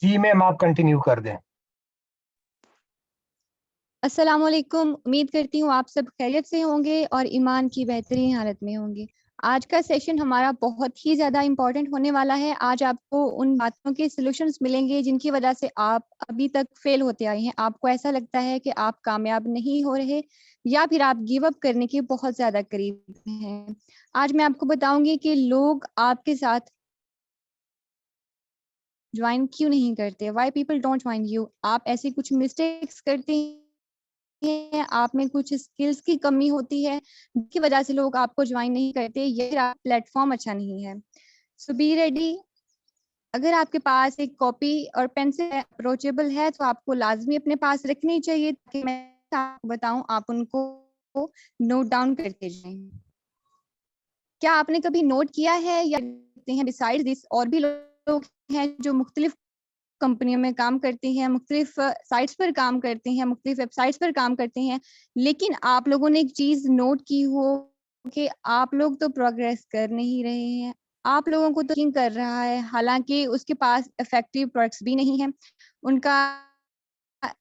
जी ma'am, आप continue कर दें। अस्सलाम वालेकुम। उम्मीद करती हूँ आप सब खैरियत से होंगे और ईमान की बेहतरीन हालत में होंगे। आज का सेशन हमारा बहुत ही ज़्यादा इम्पोर्टेंट होने वाला है। आज आपको उन बातों के सॉल्यूशंस मिलेंगे जिनकी वजह से आप अभी तक फेल होते आए हैं। आपको ऐसा लगता है कि आप कामयाब नहीं हो रहे या फिर आप गिव अप करने के बहुत ज़्यादा करीब हैं। आज मैं आपको बताऊंगी कि लोग आपके साथ ज्वाइन क्यों नहीं करते, why people don't join you. आप ऐसी कुछ मिस्टेक्स करते हैं, आप में कुछ स्किल्स की कमी होती है जिसकी वजह से लोग आपको ज्वाइन नहीं करते, या फिर आप प्लेटफॉर्म अच्छा नहीं है। सो बी रेडी। अगर आपके पास एक कॉपी और पेंसिल अप्रोचेबल है तो आपको लाजमी अपने पास रखनी चाहिए ताकि मैं आपको बताऊं आप उनको नोट डाउन करते जाएं। क्या आपने कभी नोट किया है या बिसाइड दिस और भी लोग हैं जो मुख्तलिफ कंपनियों में काम करती हैं, मुख्तलिफ साइट्स पर काम करते हैं, मुख्तलिफ वेबसाइट्स पर काम करते हैं, लेकिन आप लोगों ने एक चीज नोट की हो कि आप लोग तो प्रोग्रेस कर नहीं रहे हैं, आप लोगों को तो कर रहा है, हालांकि उसके पास इफेक्टिव प्रोडक्ट्स भी नहीं है, उनका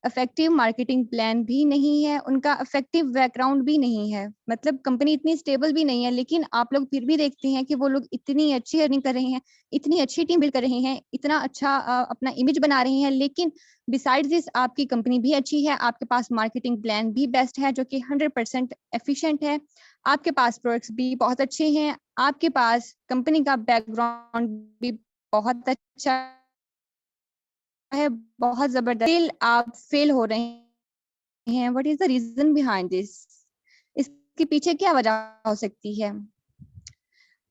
इफेक्टिव मार्केटिंग प्लान भी नहीं है, उनका इफेक्टिव बैकग्राउंड भी नहीं है, मतलब कंपनी इतनी स्टेबल भी नहीं है, लेकिन आप लोग फिर भी देखते हैं कि वो लोग इतनी अच्छी अर्निंग कर रहे हैं, इतनी अच्छी टीम बिल्ड कर रहे हैं, इतना अच्छा अपना इमेज बना रहे हैं, लेकिन बिसाइड दिस आपकी कंपनी भी अच्छी है, आपके पास मार्केटिंग प्लान भी बेस्ट है जो कि 100% एफिशिएंट है, आपके पास प्रोडक्ट्स भी बहुत अच्छे हैं, आपके पास कंपनी का बैकग्राउंड भी बहुत अच्छा है, बहुत जबरदस्त, स्टिल आप फेल हो रहे हैं। What is the reason behind this? इसके पीछे क्या वजह हो सकती है?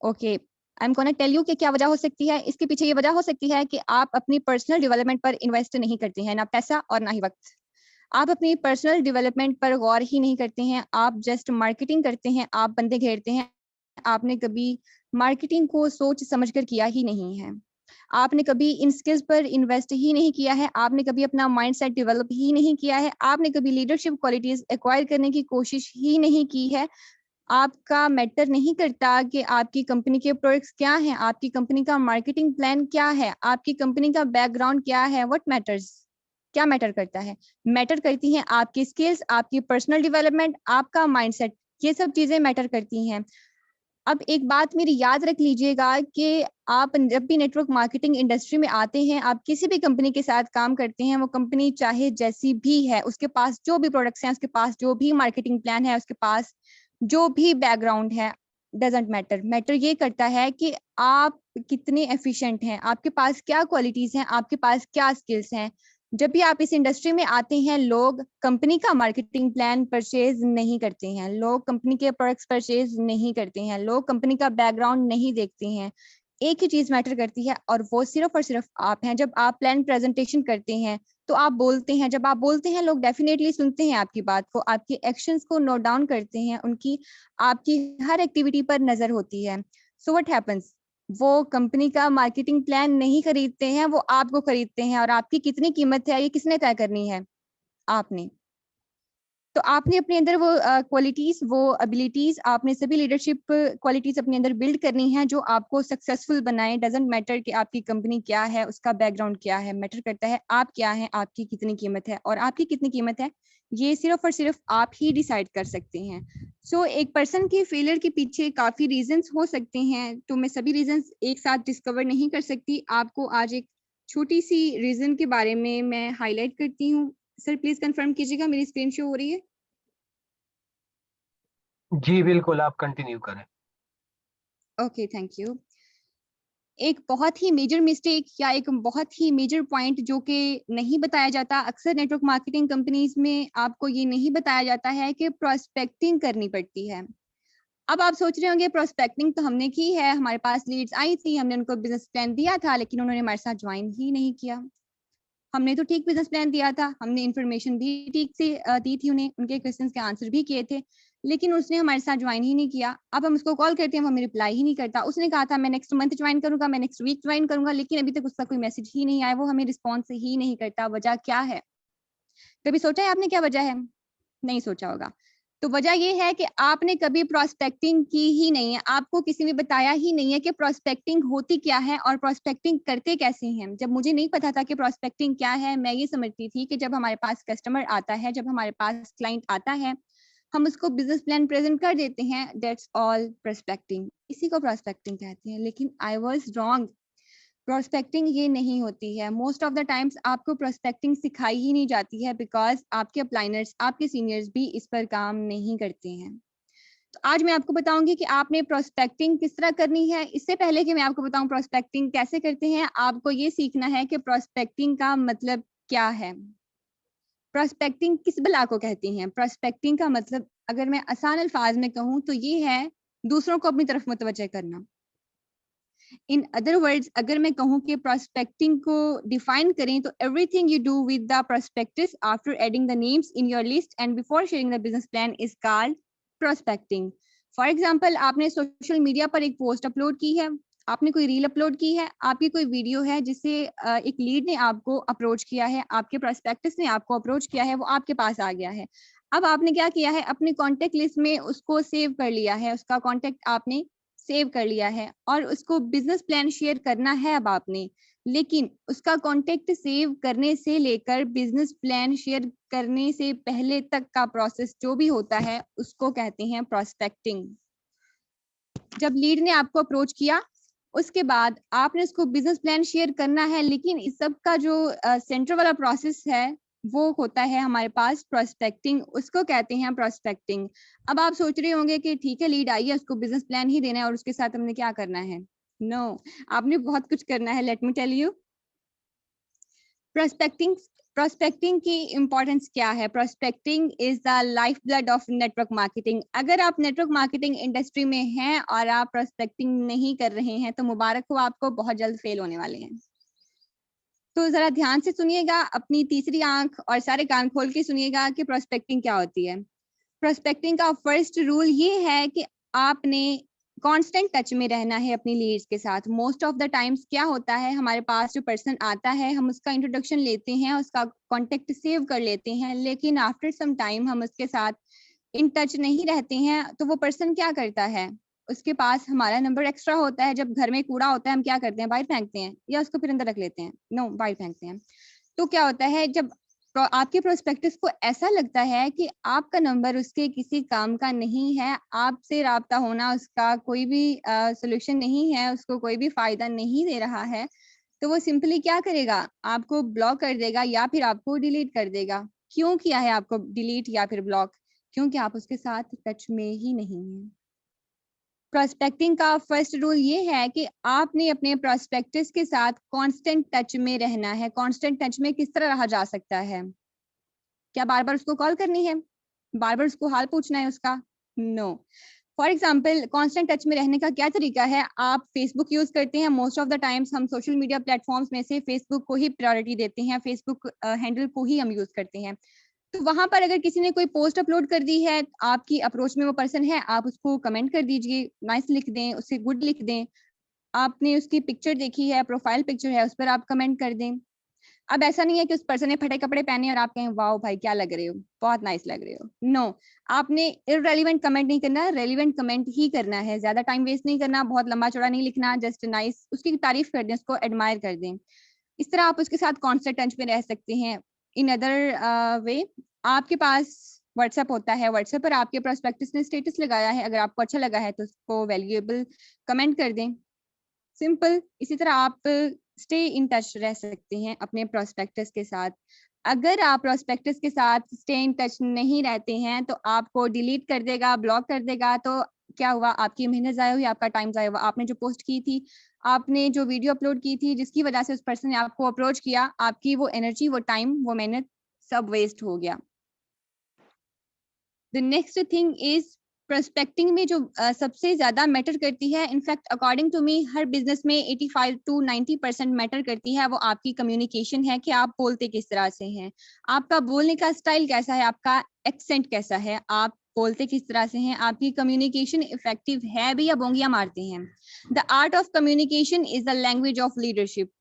Okay, I am gonna tell you कि क्या वजह हो सकती है। इसके पीछे ये वजह हो सकती है कि आप अपनी पर्सनल डेवलपमेंट पर इन्वेस्ट नहीं करते हैं, ना पैसा और ना ही वक्त। आप अपनी पर्सनल डेवलपमेंट पर गौर ही नहीं करते हैं, आप जस्ट मार्केटिंग करते हैं, आप बंदे घेरते हैं, आपने कभी मार्केटिंग को सोच समझकर किया ही नहीं है, आपने कभी इन स्किल्स पर इन्वेस्ट ही नहीं किया है, आपने कभी अपना माइंडसेट डेवलप ही नहीं किया है, आपने कभी लीडरशिप क्वालिटीज एक्वायर करने की कोशिश ही नहीं की है। आपका मैटर नहीं करता कि आपकी कंपनी के प्रोडक्ट्स क्या हैं, आपकी कंपनी का मार्केटिंग प्लान क्या है, आपकी कंपनी का बैकग्राउंड क्या है। What matters? क्या मैटर करता है? मैटर करती हैं आपकी स्किल्स, आपकी पर्सनल डेवलपमेंट, आपका माइंडसेट, ये सब चीजें मैटर करती हैं। अब एक बात मेरी याद रख लीजिएगा कि आप जब भी नेटवर्क मार्केटिंग इंडस्ट्री में आते हैं, आप किसी भी कंपनी के साथ काम करते हैं, वो कंपनी चाहे जैसी भी है, उसके पास जो भी प्रोडक्ट्स हैं, उसके पास जो भी मार्केटिंग प्लान है, उसके पास जो भी बैकग्राउंड है, डजेंट मैटर। मैटर ये करता है कि आप कितने एफिशिएंट हैं, आपके पास क्या क्वालिटीज हैं, आपके पास क्या स्किल्स हैं। जब भी आप इस इंडस्ट्री में आते हैं, लोग कंपनी का मार्केटिंग प्लान परचेज नहीं करते हैं, लोग कंपनी के प्रोडक्ट्स परचेज नहीं करते हैं, लोग कंपनी का बैकग्राउंड नहीं देखते हैं। एक ही चीज मैटर करती है और वो सिर्फ और सिर्फ आप हैं। जब आप प्लान प्रेजेंटेशन करते हैं तो आप बोलते हैं, जब आप बोलते हैं लोग डेफिनेटली सुनते हैं आपकी बात को, आपके एक्शंस को नोट डाउन करते हैं, उनकी आपकी हर एक्टिविटी पर नजर होती है। So what happens? वो कंपनी का मार्केटिंग प्लान नहीं खरीदते हैं, वो आपको खरीदते हैं, और आपकी कितनी कीमत है ये किसने तय करनी है? आपने। तो आपने अपने अंदर वो क्वालिटीज, वो एबिलिटीज, आपने सभी लीडरशिप क्वालिटीज अपने अंदर बिल्ड करनी है जो आपको सक्सेसफुल बनाए। डजेंट मैटर कि आपकी कंपनी क्या है, उसका बैकग्राउंड क्या है, मैटर करता है आप क्या हैं, आपकी कितनी कीमत है, और आपकी कितनी कीमत है ये सिर्फ और सिर्फ आप ही डिसाइड कर सकते हैं। सो एक पर्सन के फेलियर के पीछे काफी रीजंस हो सकते हैं, तो मैं सभी रीजंस एक साथ डिस्कवर नहीं कर सकती। आपको आज एक छोटी सी रीजन के बारे में मैं हाईलाइट करती हूँ। सर प्लीज कंफर्म कीजिएगा मेरी स्क्रीन शो हो रही है? जी बिल्कुल, आप कंटिन्यू करें। Okay, thank you. एक बहुत ही मेजर मिस्टेक या एक बहुत ही मेजर पॉइंट जो कि नहीं बताया जाता अक्सर नेटवर्क मार्केटिंग कंपनीज में, आपको ये नहीं बताया जाता है कि प्रोस्पेक्टिंग करनी पड़ती है। अब आप सोच रहे होंगे प्रोस्पेक्टिंग तो हमने की है, हमारे पास लीड्स आई थी, हमने उनको बिजनेस प्लान दिया था, लेकिन उन्होंने हमारे साथ ज्वाइन ही नहीं किया। हमने तो ठीक बिजनेस प्लान दिया था, हमने इन्फॉर्मेशन भी ठीक से दी थी उन्हें, उनके क्वेश्चंस के आंसर भी किए थे, लेकिन उसने हमारे साथ ज्वाइन ही नहीं किया। अब हम उसको कॉल करते हैं, वो हमें रिप्लाई ही नहीं करता। उसने कहा था मैं नेक्स्ट मंथ ज्वाइन करूंगा, मैं नेक्स्ट वीक ज्वाइन करूंगा, लेकिन अभी तक उसका कोई मैसेज ही नहीं आया, वो हमें रिस्पॉन्स ही नहीं करता। वजह क्या है? कभी सोचा है आपने क्या वजह है? नहीं सोचा होगा। तो वजह ये है कि आपने कभी प्रोस्पेक्टिंग की ही नहीं है, आपको किसी ने बताया ही नहीं है कि प्रोस्पेक्टिंग होती क्या है और प्रोस्पेक्टिंग करते कैसे हैं। जब मुझे नहीं पता था कि प्रोस्पेक्टिंग क्या है, मैं ये समझती थी कि जब हमारे पास कस्टमर आता है, जब हमारे पास क्लाइंट आता है, हम उसको बिजनेस प्लान प्रेजेंट कर देते हैं, दैट्स ऑल प्रोस्पेक्टिंग, इसी को प्रोस्पेक्टिंग कहते हैं। लेकिन आई वाज रॉन्ग, प्रोस्पेक्टिंग ये नहीं होती है। मोस्ट ऑफ द टाइम्स आपको प्रोस्पेक्टिंग सिखाई ही नहीं जाती है बिकॉज आपके अपलाइनर्स, आपके सीनियर्स भी इस पर काम नहीं करते हैं। तो आज मैं आपको बताऊंगी कि आपने प्रोस्पेक्टिंग किस तरह करनी है। इससे पहले कि मैं आपको बताऊं प्रोस्पेक्टिंग कैसे करते हैं, आपको ये सीखना है कि प्रोस्पेक्टिंग का मतलब क्या है। प्रोस्पेक्टिंग किस बला को कहती हैं? प्रोस्पेक्टिंग का मतलब अगर मैं आसान अल्फाज में कहूँ तो ये है दूसरों को अपनी तरफ मुतवज्जह करना। इन अदर वर्ड्स अगर मैं कहूँ कि प्रोस्पेक्टिंग को डिफाइन करें तो everything you do with the prospectus after adding the names in your list and before sharing the business plan is called prospecting. For example, आपने सोशल मीडिया पर एक पोस्ट अपलोड की है, आपने कोई रील अपलोड की है, आपकी कोई वीडियो है जिसे एक लीड ने आपको अप्रोच किया है, आपके प्रोस्पेक्टस ने आपको अप्रोच किया है, वो आपके पास आ गया है। अब आपने क्या किया है, अपने कॉन्टेक्ट लिस्ट में उसको सेव कर लिया है, उसका कॉन्टेक्ट आपने सेव कर लिया है और उसको बिजनेस प्लान शेयर करना है अब आपने। लेकिन उसका कॉन्टेक्ट सेव करने से लेकर बिजनेस प्लान शेयर करने से पहले तक का प्रोसेस जो भी होता है उसको कहते हैं प्रोस्पेक्टिंग। जब लीड ने आपको अप्रोच किया, उसके बाद आपने उसको बिजनेस प्लान शेयर करना है, लेकिन इस सब का जो सेंटर वाला प्रोसेस है वो होता है हमारे पास प्रोस्पेक्टिंग, उसको कहते हैं प्रोस्पेक्टिंग। अब आप सोच रहे होंगे कि ठीक है लीड आई है, उसको बिजनेस प्लान ही देना है और उसके साथ हमने क्या करना है। नो, आपने बहुत कुछ करना है। Let me tell you prospecting. Prospecting की इंपॉर्टेंस क्या है? Prospecting is the life blood of network marketing. अगर आप नेटवर्क मार्केटिंग इंडस्ट्री में हैं और आप प्रोस्पेक्टिंग नहीं कर रहे हैं तो मुबारक हो, आपको बहुत जल्द फेल होने वाले हैं। तो जरा ध्यान से सुनिएगा, अपनी तीसरी आंख और सारे कान खोल के सुनिएगा कि प्रोस्पेक्टिंग क्या होती है। प्रोस्पेक्टिंग का फर्स्ट रूल ये है कि आपने कांस्टेंट टच में रहना है अपनी लीड्स के साथ। मोस्ट ऑफ द टाइम्स क्या होता है, हमारे पास जो पर्सन आता है हम उसका इंट्रोडक्शन लेते हैं, उसका कांटेक्ट सेव कर लेते हैं, लेकिन आफ्टर सम टाइम हम उसके साथ इन टच नहीं रहते हैं। तो वो पर्सन क्या करता है, उसके पास हमारा नंबर एक्स्ट्रा होता है, जब घर में कूड़ा होता है हम क्या करते हैं, बाहर फेंकते हैं या उसको फिर अंदर रख लेते हैं। नो, बाहर फेंकते हैं। तो क्या होता है, जब आपके प्रोस्पेक्टिव को ऐसा लगता है कि आपका नंबर उसके किसी काम का नहीं है, आपसे राब्ता होना उसका कोई भी सोल्यूशन नहीं है, उसको कोई भी फायदा नहीं दे रहा है, तो वो सिंपली क्या करेगा, आपको ब्लॉक कर देगा या फिर आपको डिलीट कर देगा। क्यों किया है आपको डिलीट या फिर ब्लॉक? क्योंकि आप उसके साथ टच में ही नहीं हैं। प्रोस्पेक्टिंग का फर्स्ट रूल ये है कि आपने अपने प्रोस्पेक्टस के साथ कांस्टेंट टच में रहना है। कांस्टेंट टच में किस तरह रहा जा सकता है? क्या बार बार उसको कॉल करनी है, बार बार उसको हाल पूछना है उसका? No. For example, constant touch में रहने का क्या तरीका है? आप फेसबुक यूज करते हैं, मोस्ट ऑफ द टाइम्स हम सोशल मीडिया प्लेटफॉर्म्स में से फेसबुक को ही प्रायोरिटी देते हैं, फेसबुक हैंडल को ही हम यूज करते हैं। तो वहां पर अगर किसी ने कोई पोस्ट अपलोड कर दी है, आपकी अप्रोच में वो पर्सन है, आप उसको कमेंट कर दीजिए, नाइस लिख दें, उससे गुड लिख दें। आपने उसकी पिक्चर देखी है, प्रोफाइल पिक्चर है, उस पर आप कमेंट कर दें। अब ऐसा नहीं है कि उस पर्सन ने फटे कपड़े पहने और आप कहें वाओ भाई क्या लग रहे हो, बहुत नाइस लग रहे हो। नो, आपने इररेलेवेंट कमेंट नहीं करना, रेलेवेंट कमेंट ही करना है। ज्यादा टाइम वेस्ट नहीं करना, बहुत लंबा चौड़ा नहीं लिखना, जस्ट नाइस, उसकी तारीफ कर दें, उसको एडमायर कर दें। इस तरह आप उसके साथ कांस्टेंट टच में रह सकते हैं। इन अदर वे, आपके पास व्हाट्सएप होता है, व्हाट्सएप पर आपके प्रोस्पेक्टस ने स्टेटस लगाया है, अगर आपको अच्छा लगा है तो उसको वैल्यूएबल कमेंट कर दें। सिंपल। इसी तरह आप स्टे इन टच रह सकते हैं अपने प्रोस्पेक्टस के साथ। अगर आप प्रोस्पेक्टस के साथ स्टे इन टच नहीं रहते हैं तो आपको डिलीट कर देगा, ब्लॉक कर देगा। तो क्या हुआ, आपकी मेहनत ज़ाया हुई, आपका टाइम ज़ाया हुआ। आपने जो पोस्ट की थी, आपने जो वीडियो अपलोड की थी, जिसकी वजह से उस पर्सन ने आपको अप्रोच किया, आपकी वो एनर्जी, वो टाइम, वो मेहनत सब वेस्ट हो गया। The next thing is prospecting में जो सबसे ज्यादा मैटर करती है, इनफैक्ट अकॉर्डिंग टू मी हर बिजनेस में 85 to 90% मैटर करती है, वो आपकी कम्युनिकेशन है कि आप बोलते किस तरह से हैं, आपका बोलने का स्टाइल कैसा है, आपका एक्सेंट कैसा है, आप बोलते किस तरह से हैं, आपकी कम्युनिकेशन इफेक्टिव है भी या बोंगियां मारते हैं। The art of communication is the language of leadership.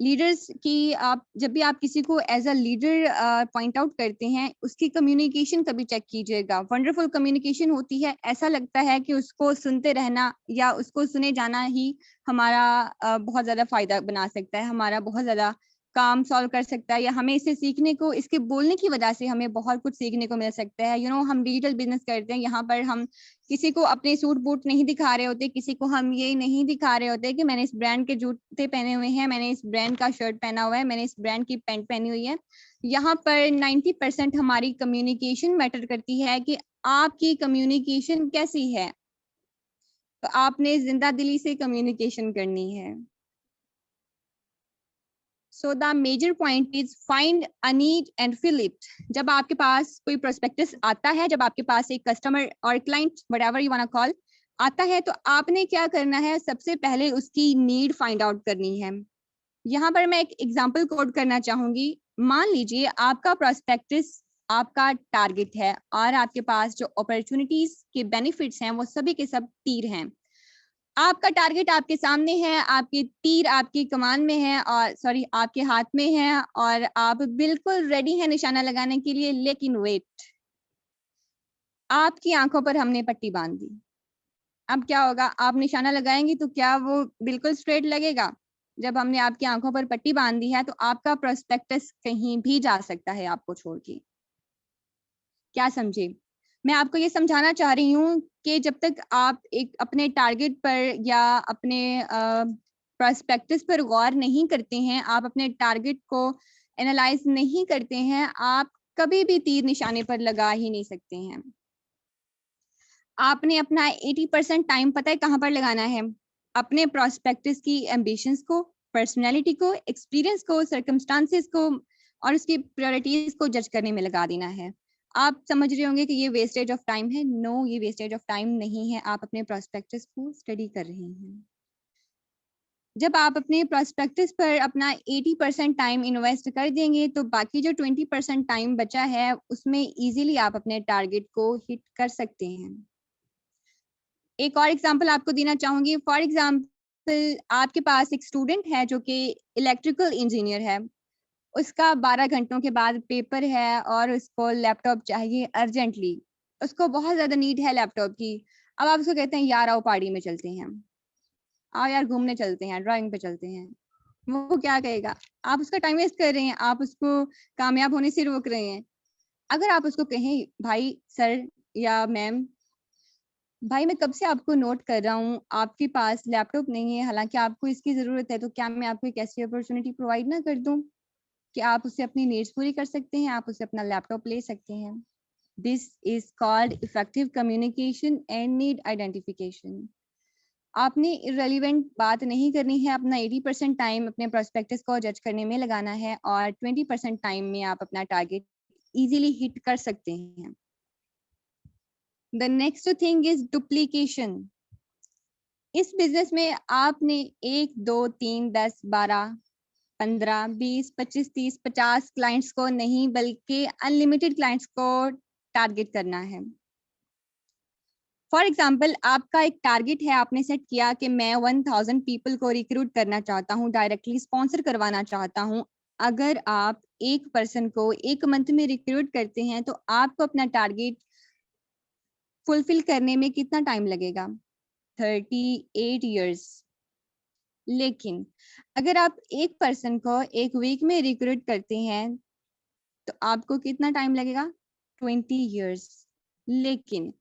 Leaders की आप जब भी आप किसी को as a leader point out करते हैं, उसकी कम्युनिकेशन कभी चेक कीजिएगा। वंडरफुल कम्युनिकेशन होती है, ऐसा लगता है कि उसको सुनते रहना या उसको सुने जाना ही हमारा बहुत ज्यादा फायदा बना सकता है, हमारा बहुत ज्यादा काम सॉल्व कर सकता है, या हमें इससे सीखने को, इसके बोलने की वजह से हमें बहुत कुछ सीखने को मिल सकता है। हम डिजिटल बिजनेस करते हैं, यहाँ पर हम किसी को अपने सूट बूट नहीं दिखा रहे होते, किसी को हम ये नहीं दिखा रहे होते कि मैंने इस ब्रांड के जूते पहने हुए हैं, मैंने इस ब्रांड का शर्ट पहना हुआ है, मैंने इस ब्रांड की पैंट पहनी हुई है। यहाँ पर 90% हमारी कम्युनिकेशन मैटर करती है कि आपकी कम्युनिकेशन कैसी है। तो आपने जिंदा दिली से कम्युनिकेशन करनी है। So the major point is find a need and fill it. जब आपके पास कोई प्रोस्पेक्टस आता है, जब आपके पास एक कस्टमर और client whatever you wanna call आता है, तो आपने क्या करना है, सबसे पहले उसकी नीड फाइंड आउट करनी है। यहाँ पर मैं एक एग्जांपल कोट करना चाहूंगी। मान लीजिए आपका प्रोस्पेक्टस आपका टारगेट है और आपके पास जो अपॉर्चुनिटीज के बेनिफिट्स हैं वो सभी के सब तीर हैं। आपका टारगेट आपके सामने है, आपके तीर आपकी कमान में है, और सॉरी आपके हाथ में है, और आप बिल्कुल रेडी हैं निशाना लगाने के लिए। लेकिन वेट, आपकी आंखों पर हमने पट्टी बांध दी। अब क्या होगा, आप निशाना लगाएंगे तो क्या वो बिल्कुल स्ट्रेट लगेगा? जब हमने आपकी आंखों पर पट्टी बांध दी है तो आपका प्रोस्पेक्टस कहीं भी जा सकता है आपको छोड़ के। क्या समझे? मैं आपको ये समझाना चाह रही हूँ कि जब तक आप एक अपने टारगेट पर या अपने प्रोस्पेक्टस पर गौर नहीं करते हैं, आप अपने टारगेट को एनालाइज नहीं करते हैं, आप कभी भी तीर निशाने पर लगा ही नहीं सकते हैं। आपने अपना 80% टाइम पता है कहाँ पर लगाना है? अपने प्रोस्पेक्टस की एम्बिशंस को, पर्सनैलिटी को, एक्सपीरियंस को, सर्कमस्टांसेस को और उसकी प्रायोरिटीज को जज करने में लगा देना है। आप समझ रहे होंगे कि ये वेस्टेज ऑफ टाइम है। नो, ये वेस्टेज ऑफ टाइम नहीं है, आप अपने प्रोस्पेक्टस को स्टडी कर रहे हैं। जब आप अपने प्रोस्पेक्टस पर अपना 80% टाइम इन्वेस्ट कर देंगे तो बाकी जो 20% टाइम बचा है उसमें इजीली आप अपने टारगेट को हिट कर सकते हैं। एक और एग्जांपल आपको देना चाहूंगी। फॉर एग्जांपल, आपके पास एक स्टूडेंट है जो कि इलेक्ट्रिकल इंजीनियर है, उसका 12 घंटों के बाद पेपर है और उसको लैपटॉप चाहिए अर्जेंटली, उसको बहुत ज्यादा नीड है लैपटॉप की। अब आप उसको कहते हैं यार आओ पार्टी में चलते हैं, आओ यार घूमने चलते हैं, ड्राइविंग पे चलते हैं, वो क्या कहेगा? आप उसका टाइम वेस्ट कर रहे हैं, आप उसको कामयाब होने से रोक रहे हैं। अगर आप उसको कहें भाई सर या मैम, भाई मैं कब से आपको नोट कर रहा हूँ, आपके पास लैपटॉप नहीं है, हालांकि आपको इसकी जरूरत है, तो क्या मैं आपको एक ऐसी अपॉर्चुनिटी प्रोवाइड ना कर दूं कि आप उससे अपनी नीड्स पूरी कर सकते हैं, आप उससे अपना लैपटॉप ले सकते हैं। This is called effective communication and need identification. आपने इररिलेवेंट बात नहीं करनी है, अपना 80% टाइम अपने प्रोस्पेक्टस को जज करने में लगाना है और 20% टाइम में आप अपना टारगेट इजीली हिट कर सकते हैं। The next thing is duplication. इस बिजनेस में आपने 1, 2, 3, 10, 12, 15, 20, 25, 30, 50 क्लाइंट्स को नहीं बल्कि अनलिमिटेड क्लाइंट्स को टारगेट करना है। फॉर एग्जाम्पल, आपका एक टारगेट है, आपने सेट किया कि मैं 1000 पीपल को रिक्रूट करना चाहता हूँ, डायरेक्टली स्पॉन्सर करवाना चाहता हूँ। अगर आप एक पर्सन को एक मंथ में रिक्रूट करते हैं तो आपको अपना टारगेट फुलफिल करने में कितना टाइम लगेगा? 38 years। लेकिन अगर आप एक पर्सन को एक वीक में रिक्रूट करते हैं तो आपको कितना टाइम लगेगा? 20 years। लेकिन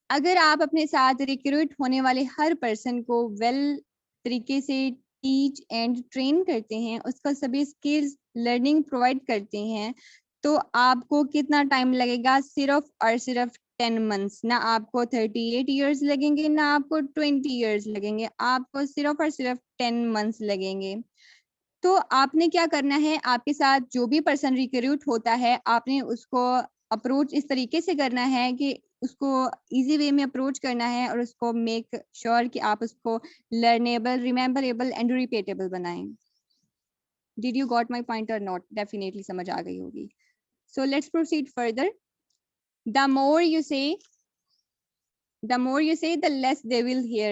अगर आप अपने साथ रिक्रूट होने वाले हर पर्सन को वेल तरीके से टीच एंड ट्रेन करते हैं, उसको सभी स्किल्स लर्निंग प्रोवाइड करते हैं, तो आपको कितना टाइम लगेगा? सिर्फ और सिर्फ 10 months। ना आपको 38 years लगेंगे, ना आपको 20 years लगेंगे, आपको सिर्फ और सिर्फ 10 months लगेंगे। तो आपने क्या करना है, आपके साथ जो भी पर्सन रिक्रूट होता है, आपने उसको अप्रोच इस तरीके से करना है कि उसको इजी वे में अप्रोच करना है और उसको मेक श्योर कि आप उसको लर्नेबल, रिमेम्बरेबल एंड रिपीटेबल बनाएं। Did you got my point और नॉट? डेफिनेटली समझ आ गई होगी। So let's proceed further. The more you say, the less they will hear.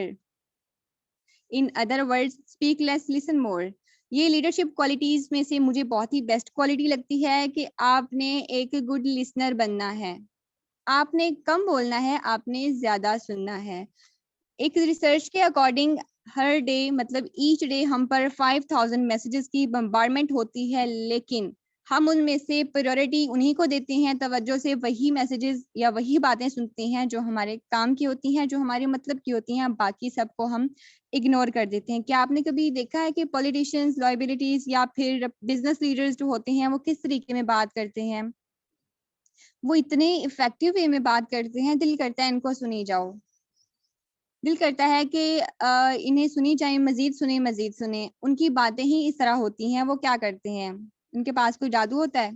In other words, speak less, listen more. ये leadership qualities में से मुझे बहुत ही बेस्ट क्वालिटी लगती है कि आपने एक गुड लिसनर बनना है। आपने कम बोलना है, आपने ज्यादा सुनना है। एक रिसर्च के अकॉर्डिंग हर डे मतलब ईच डे हम पर 5000 मैसेजेस की बम्बार्डमेंट होती है, लेकिन हम उनमें से प्रायोरिटी उन्हीं को देते हैं, तवज्जो से वही मैसेजेस या वही बातें सुनते हैं जो हमारे काम की होती हैं, जो हमारे मतलब की होती हैं, बाकी सबको हम इग्नोर कर देते हैं। क्या आपने कभी देखा है कि पॉलिटिशियंस, लॉयबिलिटीज या फिर बिजनेस लीडर्स जो होते हैं वो किस तरीके में बात करते हैं? वो इतने इफेक्टिव वे में बात करते हैं, दिल करता है इनको सुनी जाओ। दिल करता है कि इन्हें सुनी जाए, मज़ीद सुने, मज़ीद सुने। उनकी बातें ही इस तरह होती हैं। वो क्या करते हैं? उनके पास कोई जादू होता है?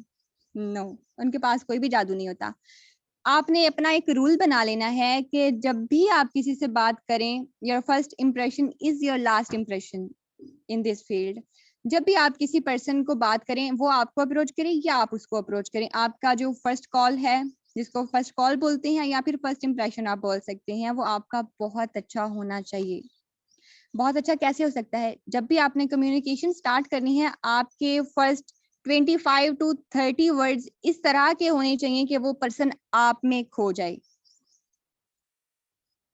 नो, उनके पास कोई भी जादू नहीं होता। आपने अपना एक रूल बना लेना है कि जब भी आप किसी से बात करें, your first impression is your last impression in this field. जब भी आप किसी पर्सन को बात करें, वो आपको अप्रोच करे या आप उसको अप्रोच करें, आपका जो फर्स्ट कॉल है, जिसको फर्स्ट कॉल बोलते हैं या फिर फर्स्ट इंप्रेशन आप बोल सकते हैं, वो आपका बहुत अच्छा होना चाहिए। बहुत अच्छा कैसे हो सकता है? जब भी आपने कम्युनिकेशन स्टार्ट करनी है, आपके फर्स्ट 25 टू 30 वर्ड्स इस तरह के होने चाहिए कि वो पर्सन आप में खो जाए।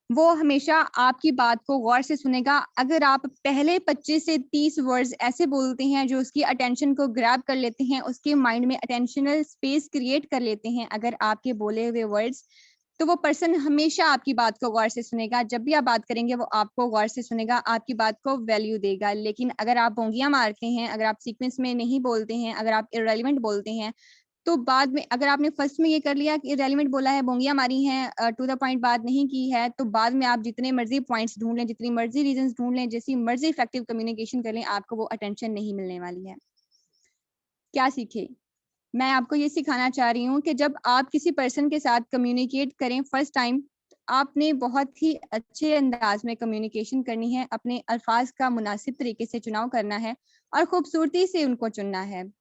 वो हमेशा आपकी बात को गौर से सुनेगा। अगर आप पहले 25 से 30 वर्ड्स ऐसे बोलते हैं जो उसकी अटेंशन को ग्रैब कर लेते हैं, उसके माइंड में अटेंशनल स्पेस क्रिएट कर लेते हैं अगर आपके बोले हुए वर्ड्स, तो वो पर्सन हमेशा आपकी बात को गौर से सुनेगा। जब भी आप बात करेंगे वो आपको गौर से सुनेगा, आपकी बात को वैल्यू देगा। लेकिन अगर आप बोंगियां मारते हैं, अगर आप सीक्वेंस में नहीं बोलते हैं, अगर आप इररेलेवेंट बोलते हैं, तो बाद में अगर आपने फर्स्ट में ये कर लिया कि इररेलेवेंट बोला है, बोंगियां मारी हैं, टू द पॉइंट बात नहीं की है, तो बाद में आप जितने मर्जी पॉइंट्स ढूंढ लें, जितनी मर्जी रीजंस ढूंढ लें, जैसी मर्जी इफेक्टिव कम्युनिकेशन कर लें, आपको वो अटेंशन नहीं मिलने वाली है। क्या सीखे? मैं आपको ये सिखाना चाह रही हूँ कि जब आप किसी पर्सन के साथ कम्युनिकेट करें फर्स्ट टाइम, आपने बहुत ही अच्छे अंदाज में कम्युनिकेशन करनी है, अपने अल्फाज का मुनासिब तरीके से चुनाव करना है और खूबसूरती से उनको चुनना है।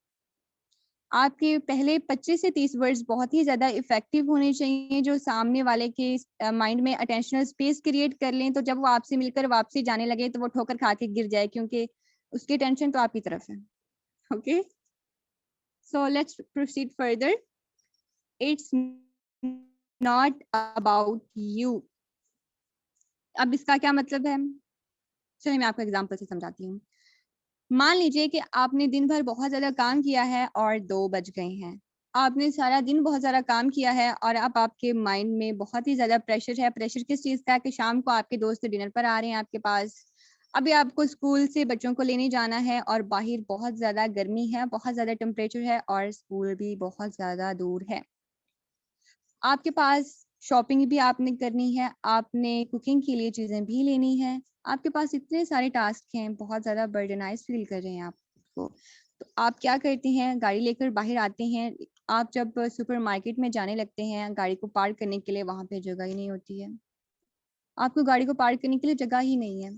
आपके पहले 25 से 30 वर्ड्स बहुत ही ज़्यादा इफ़ेक्टिव होने चाहिए, जो सामने वाले के माइंड में अटेंशनल स्पेस क्रिएट कर लें, तो जब वो आपसे मिलकर वापसी जाने लगे, तो वो ठोकर खा के गिर जाए, क्योंकि उसकी अटेंशन तो आपकी तरफ है। Okay? So let's proceed further. It's not about you. अब इसका क्या मतलब है? चलिए मैं आपको एग्ज़ाम्पल से समझाती हूँ। मान लीजिए कि आपने दिन भर बहुत ज़्यादा काम किया है और 2 बज गए हैं। आपने सारा दिन बहुत ज़्यादा काम किया है और अब आपके माइंड में बहुत ही ज़्यादा प्रेशर है। प्रेशर किस चीज़ का है कि शाम को आपके दोस्त डिनर पर आ रहे हैं आपके पास। अभी आपको स्कूल से बच्चों को लेने जाना है और बाहर बहुत ज़्यादा गर्मी है, बहुत ज़्यादा टेम्परेचर है और स्कूल भी बहुत ज़्यादा दूर है। आपके पास शॉपिंग भी आपने करनी है, आपने कुकिंग के लिए चीज़ें भी लेनी है, आपके पास इतने सारे टास्क हैं, बहुत ज़्यादा बर्डनाइज़ फ़ील कर रहे हैं आप को। तो आप क्या करते हैं, गाड़ी लेकर बाहर आते हैं, आप जब सुपरमार्केट में जाने लगते हैं, गाड़ी को पार्क करने के लिए वहाँ पे जगह ही नहीं होती है। आपको गाड़ी को पार्क करने के लिए जगह ही नहीं है।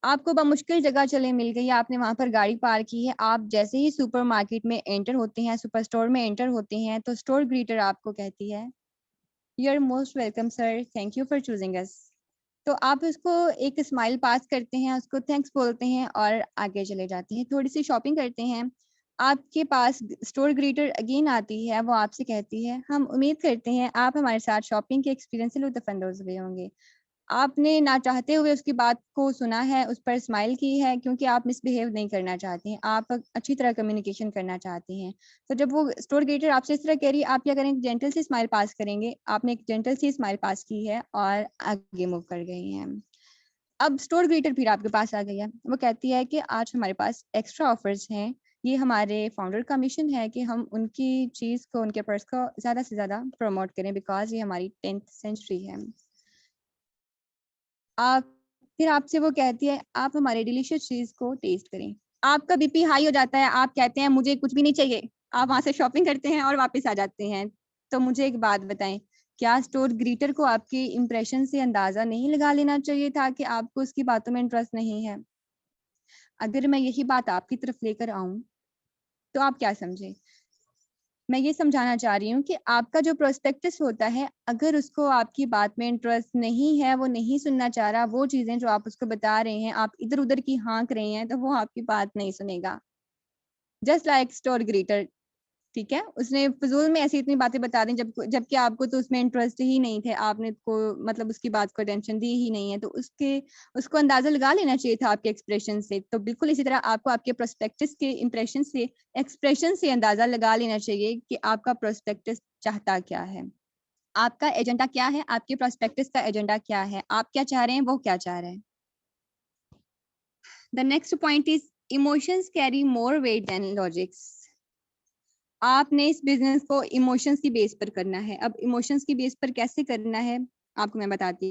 आपको बमुश्किल जगह चले मिल गई, आपने वहाँ पर गाड़ी पार्क की है, आप जैसे ही सुपरमार्केट में एंटर होते हैं, सुपर स्टोर में एंटर होते हैं, तो स्टोर ग्रीटर आपको कहती है, you are most welcome sir, thank you for choosing us. तो आप उसको एक स्माइल पास करते हैं, उसको थैंक्स बोलते हैं और आगे चले जाते हैं। थोड़ी सी शॉपिंग करते हैं, आपके पास स्टोर ग्रीटर अगेन आती है, वो आपसे कहती है, हम उम्मीद करते हैं आप हमारे साथ शॉपिंग के एक्सपीरियंस से लुत्फ़अंदोज़ हुए होंगे। आपने ना चाहते हुए उसकी बात को सुना है, उस पर स्माइल की है, क्योंकि आप मिसबिहेव नहीं करना चाहते हैं, आप अच्छी तरह कम्युनिकेशन करना चाहते हैं। तो जब वो स्टोर ग्रीटर आपसे इस तरह कह रही है, आप क्या करेंगे? जेंटल सी स्माइल पास करेंगे। आपने एक जेंटल सी स्माइल पास की है और आगे मूव कर गई हैं। अब स्टोर ग्रीटर फिर आपके पास आ गई है। वो कहती है कि आज हमारे पास एक्स्ट्रा ऑफर्स हैं। ये हमारे फाउंडर का मिशन है कि हम उनकी चीज़ को, उनके पर्स को ज़्यादा से ज़्यादा प्रमोट करें, बिकॉज़ ये हमारी 10th सेंचुरी है। आप फिर आपसे वो कहती है, आप हमारे डिलीशियस चीज़ को टेस्ट करें। आपका बीपी हाई हो जाता है, आप कहते हैं मुझे कुछ भी नहीं चाहिए। आप वहाँ से शॉपिंग करते हैं और वापस आ जाते हैं। तो मुझे एक बात बताएँ, क्या स्टोर ग्रीटर को आपके इंप्रेशन से अंदाज़ा नहीं लगा लेना चाहिए था कि आपको उसकी बातों में इंटरेस्ट नहीं है? अगर मैं यही बात आपकी तरफ लेकर आऊँ, तो आप क्या समझें? मैं ये समझाना चाह रही हूँ कि आपका जो प्रोस्पेक्टस होता है, अगर उसको आपकी बात में इंटरेस्ट नहीं है, वो नहीं सुनना चाह रहा, वो चीजें जो आप उसको बता रहे हैं, आप इधर उधर की हाँक रहे हैं, तो वो आपकी बात नहीं सुनेगा। जस्ट लाइक स्टोर ग्रीटर, ठीक है, उसने फिजूल में ऐसी इतनी बातें बता दी, जबकि आपको तो उसमें इंटरेस्ट ही नहीं थे, आपने को मतलब उसकी बात को अटेंशन दी ही नहीं है, तो उसको अंदाजा लगा लेना चाहिए था आपके एक्सप्रेशन से। तो बिल्कुल इसी तरह आपको आपके प्रोस्पेक्टस के इंप्रेशन से, एक्सप्रेशन से अंदाजा लगा लेना चाहिए कि आपका प्रोस्पेक्टस चाहता क्या है, आपका एजेंडा क्या है, आपके प्रोस्पेक्टस का एजेंडा क्या है, आप क्या चाह रहे हैं, वो क्या चाह रहे हैं। The next point is emotions carry more weight than logics. आपने इस बिजनेस को इमोशंस की बेस पर करना है। अब इमोशंस की बेस पर कैसे करना है आपको मैं बताती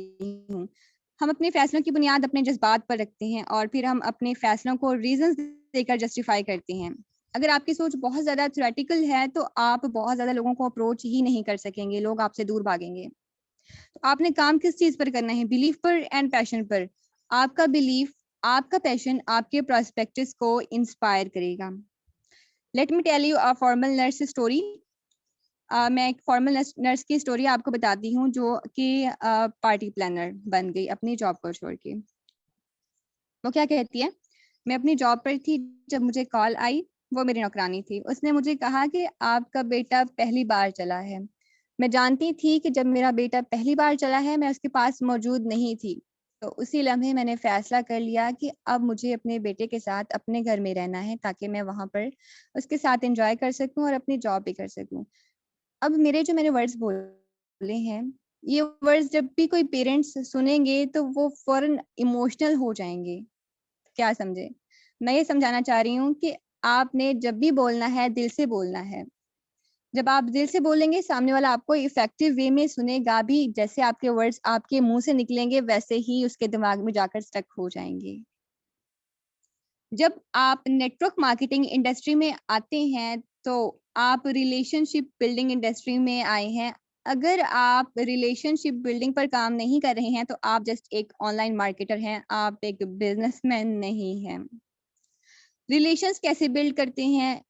हूँ। हम अपने फैसलों की बुनियाद अपने जज्बात पर रखते हैं और फिर हम अपने फैसलों को रीजंस देकर जस्टिफाई करते हैं। अगर आपकी सोच बहुत ज्यादा थ्योरेटिकल है तो आप बहुत ज्यादा लोगों को अप्रोच ही नहीं कर सकेंगे, लोग आपसे दूर भागेंगे। तो आपने काम किस चीज पर करना है, बिलीफ पर एंड पैशन पर। आपका बिलीफ, आपका पैशन आपके प्रोस्पेक्टस को इंस्पायर करेगा। Let me tell you a formal nurse story. मैं एक फॉर्मल नर्स की स्टोरी आपको बताती हूँ जो कि पार्टी प्लानर बन गई अपनी जॉब को छोड़ के। वो क्या कहती है, मैं अपनी जॉब पर थी जब मुझे कॉल आई, वो मेरी नौकरानी थी। उसने मुझे कहा कि आपका बेटा पहली बार चला है। मैं जानती थी कि जब मेरा बेटा पहली बार चला है मैं उसके पास मौजूद नहीं थी, तो उसी लम्हे मैंने फैसला कर लिया कि अब मुझे अपने बेटे के साथ अपने घर में रहना है ताकि मैं वहां पर उसके साथ एंजॉय कर सकूं और अपनी जॉब भी कर सकूं। अब मेरे जो मैंने वर्ड्स बोले हैं, ये वर्ड्स जब भी कोई पेरेंट्स सुनेंगे तो वो फौरन इमोशनल हो जाएंगे। क्या समझे? मैं ये समझाना चाह रही हूँ कि आपने जब भी बोलना है दिल से बोलना है। जब आप दिल से बोलेंगे सामने वाला आपको इफेक्टिव वे में सुनेगा भी, जैसे आपके वर्ड्स आपके मुंह से निकलेंगे वैसे ही उसके दिमाग में जाकर स्टक हो जाएंगे। जब आप नेटवर्क मार्केटिंग इंडस्ट्री में आते हैं तो आप रिलेशनशिप बिल्डिंग इंडस्ट्री में आए हैं। अगर आप रिलेशनशिप बिल्डिंग पर काम नहीं कर रहे हैं तो आप जस्ट एक ऑनलाइन मार्केटर हैं, आप एक बिजनेसमैन नहीं हैं। रिलेशंस कैसे बिल्ड करते हैं?